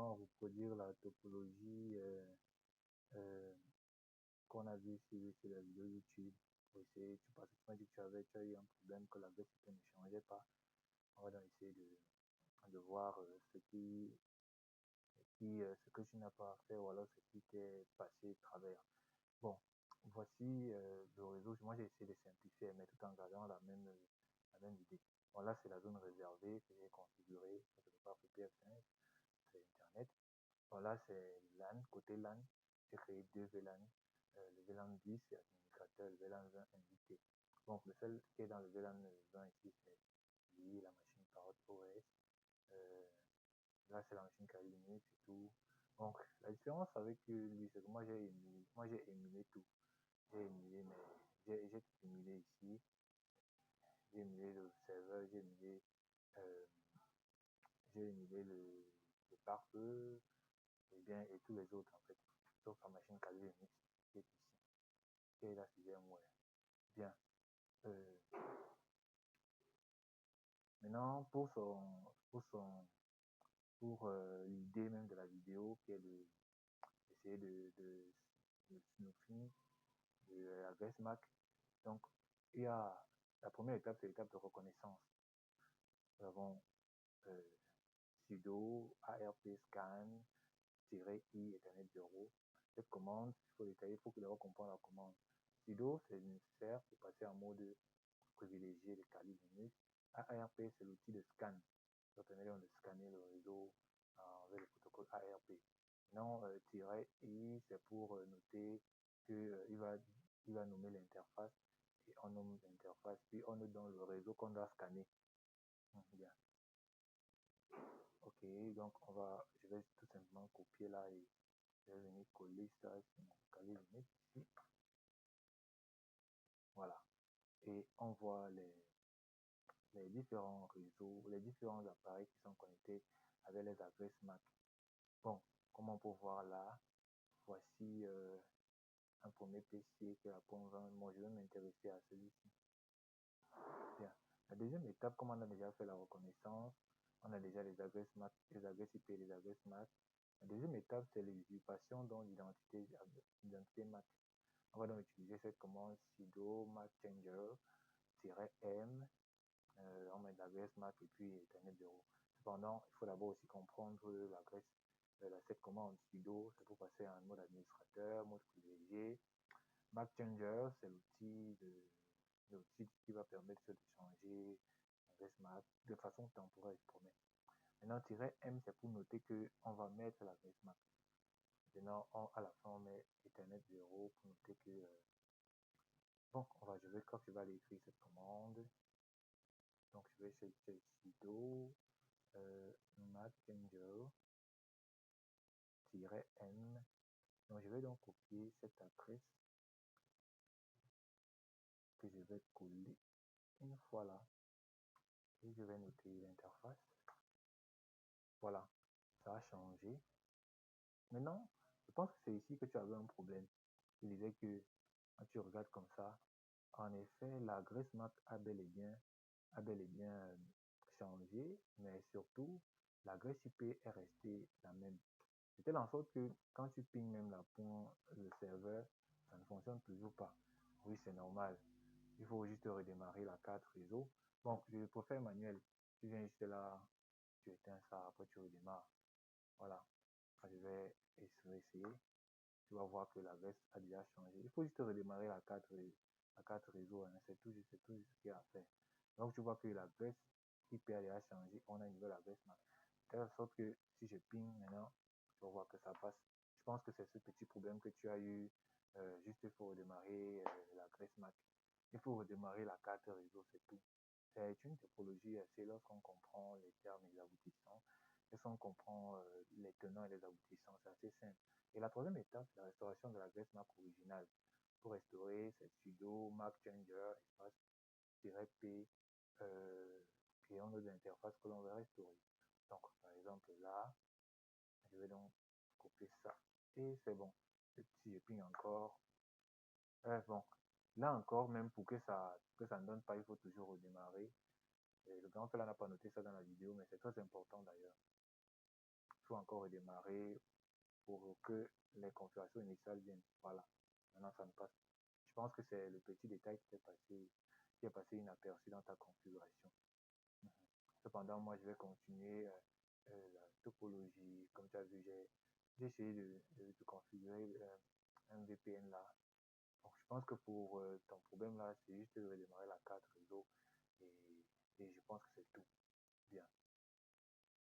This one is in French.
simplement reproduire la topologie euh, qu'on a vue sur la vidéo YouTube pour essayer, parce que tu m'as dit que tu as eu un problème que l'adresse IP ne changeait pas. On va donc essayer de voir ce que tu n'as pas fait ou alors ce qui t'est passé de travers. Bon, voici le réseau. Moi, j'ai essayé de simplifier, mais tout en gardant la même idée. Bon, là, c'est la zone réservée que j'ai configurée. Ça ne peut pas PPF5, c'est Internet. Bon, là, c'est LAN. Côté LAN, j'ai créé deux VLAN. Le VLAN 10, c'est administrateur, le VLAN 20, invité. Donc, le seul qui est dans le VLAN 20 ici, c'est lui, la machine Parrot OS. Euh, Là, c'est la machine qui a Linux et tout. Donc, la différence avec lui, c'est que moi, j'ai émulé tout. J'ai émulé, mais j'ai tout émulé ici. J'ai émulé le serveur, euh, j'ai émulé le pare-feu, et bien, et tous les autres, en fait. Sauf la machine Kali Linux qui est ici. Et la VMware. Bien. Euh, Maintenant, pour l'idée même de la vidéo, qui est d'essayer de snooping de l'adresse MAC. Donc, il y a la première étape, c'est l'étape de reconnaissance. Nous avons euh, sudo arp scan-i Ethernet 0. Cette commande, il faut détailler, il faut que d'abord comprendre la commande. Sudo, c'est nécessaire pour passer en mode privilégié de Kali Linux. ARP, c'est l'outil de scan. Ça permet de scanner le réseau avec le protocole ARP. Non, -i, c'est pour noter qu'il va nommer l'interface et on nomme l'interface, puis on note dans le réseau qu'on doit scanner. Bien. Ok, donc je vais tout simplement copier là et je vais venir coller ça sur mon Kali Linux ici. Voilà. Et on voit les différents réseaux, les différents appareils qui sont connectés avec les adresses MAC. Bon, comme on peut voir là, voici un premier PC qui répond 20. Moi, je vais m'intéresser à celui-ci. Bien. La deuxième étape, comme on a déjà fait la reconnaissance, on a déjà les adresses MAC, les adresses IP, les adresses MAC. La deuxième étape, c'est l'usurpation dans l'identité MAC. On va donc utiliser cette commande sudo mac changer-m. On met l'adresse MAC et puis Ethernet 0. Cependant, il faut d'abord aussi comprendre l'adresse de cette commande sudo, c'est pour passer en mode administrateur, mode privilégié. Mac Changer, c'est l'outil qui va permettre de changer l'adresse MAC de façon temporaire, je promets. Maintenant, -m, c'est pour noter qu'on va mettre l'adresse MAC. Maintenant, à la fin, on met Ethernet 0 pour noter que... donc, je vais aller écrire cette commande. Donc, je vais chercher sudo mac changer-m. Donc, je vais donc copier cette adresse que je vais coller une fois là. Et je vais noter l'interface. Voilà, ça a changé. Maintenant, je pense que c'est ici que tu avais un problème. Tu disais que quand tu regardes comme ça, en effet, l'adresse MAC a bel et bien changé, mais surtout, l'adresse IP est restée la même. C'est telle en sorte que quand tu pings même le serveur, ça ne fonctionne toujours pas. Oui, c'est normal. Il faut juste redémarrer la carte réseau. Donc, je préfère manuel. Tu viens juste là, tu éteins ça, après tu redémarres. Voilà. Je vais essayer. Tu vas voir que l'adresse a déjà changé. Il faut juste redémarrer la carte réseau. Hein. C'est tout juste ce qu'il y a à faire. Donc, tu vois que l'adresse IP a déjà changé. On a une nouvelle adresse MAC. De telle sorte que si je ping maintenant, tu vas voir que ça passe. Je pense que c'est ce petit problème que tu as eu. Juste, il faut redémarrer l'adresse MAC. Il faut redémarrer la carte réseau, c'est tout. C'est une topologie assez lorsqu'on comprend les termes et les aboutissants. Lorsqu'on comprend les tenants et les aboutissants, c'est assez simple. Et la troisième étape, c'est la restauration de l'adresse MAC originale. Pour restaurer, c'est sudo mac changer espace-p et on a l'interface que l'on va restaurer. Donc, par exemple, là, je vais donc copier ça et c'est bon. Si je ping encore, bon, là encore, même pour que ça ne donne pas, il faut toujours redémarrer. Et le grand frère n'a pas noté ça dans la vidéo, mais c'est très important d'ailleurs. Il faut encore redémarrer pour que les configurations initiales viennent. Voilà. Maintenant, ça ne passe. Je pense que c'est le petit détail qui est passé inaperçu dans ta configuration. Cependant, moi, je vais continuer la topologie. Comme tu as vu, j'ai essayé de configurer un VPN là. Donc, je pense que pour ton problème là, c'est juste de redémarrer la carte réseau et je pense que c'est tout. Bien.